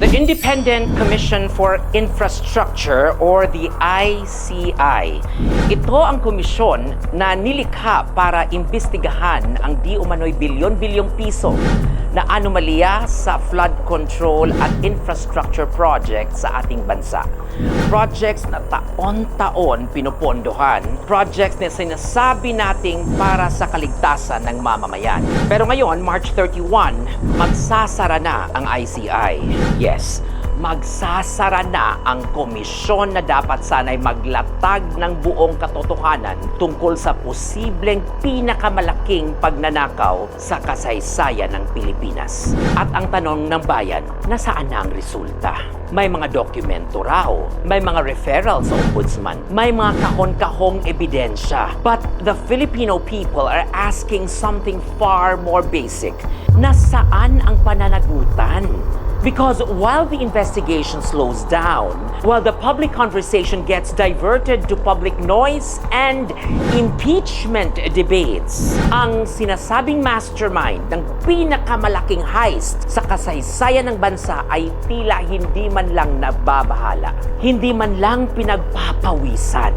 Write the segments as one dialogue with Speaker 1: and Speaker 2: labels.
Speaker 1: The Independent Commission for Infrastructure or the ICI. Ito ang komisyon na nilikha para imbestigahan ang di umano'y bilyon-bilyong piso na anomalya sa flood control at infrastructure projects sa ating bansa. Projects na taon-taon pinupondohan, projects na sinasabi nating para sa kaligtasan ng mamamayan. Pero ngayon, March 31, magsasara na ang ICI. Yes, magsasara na ang komisyon na dapat sana'y maglatag ng buong katotohanan tungkol sa posibleng pinakamalaking pagnanakaw sa kasaysayan ng Pilipinas. At ang tanong ng bayan, nasaan na ang resulta? May mga dokumento raw, may mga referrals sa ombudsman, may mga kahon-kahong ebidensya. But the Filipino people are asking something far more basic. Nasaan ang pananagutan? Because while the investigation slows down, while the public conversation gets diverted to public noise and impeachment debates, ang sinasabing mastermind ng pinakamalaking heist sa kasaysayan ng bansa ay tila hindi man lang nababahala, hindi man lang pinagpapawisan.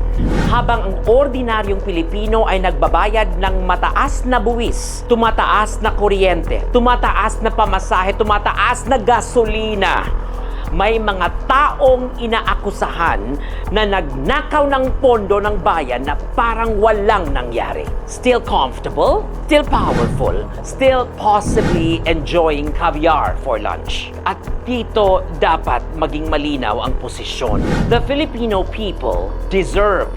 Speaker 1: Habang ang ordinaryong Pilipino ay nagbabayad ng mataas na buwis, tumataas na kuryente, tumataas na pamasahe, tumataas na gasolina, may mga taong inaakusahan na nagnakaw ng pondo ng bayan na parang walang nangyari. Still comfortable, still powerful, still possibly enjoying caviar for lunch. At dito dapat maging malinaw ang posisyon. The Filipino people deserve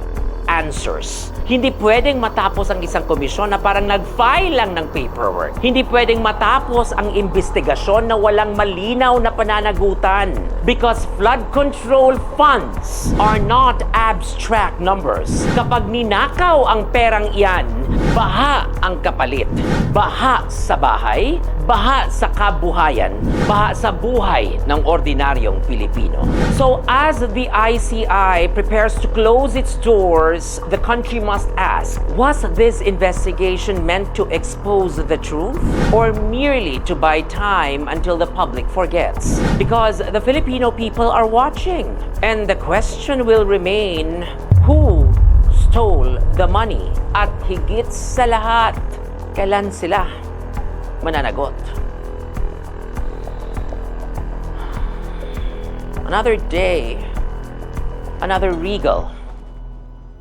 Speaker 1: answers. Hindi pwedeng matapos ang isang komisyon na parang nag-file lang ng paperwork. Hindi pwedeng matapos ang investigasyon na walang malinaw na pananagutan. Because flood control funds are not abstract numbers. Kapag ninakaw ang perang iyan, baha ang kapalit. Baha sa bahay, baha sa kabuhayan, baha sa buhay ng ordinaryong Pilipino. So as the ICI prepares to close its doors, the country must ask, was this investigation meant to expose the truth or merely to buy time until the public forgets? Because the Filipino people are watching, and the question will remain, who stole the money? At higit sa lahat, kailan sila mananagot? Another day, another regal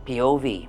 Speaker 1: POV.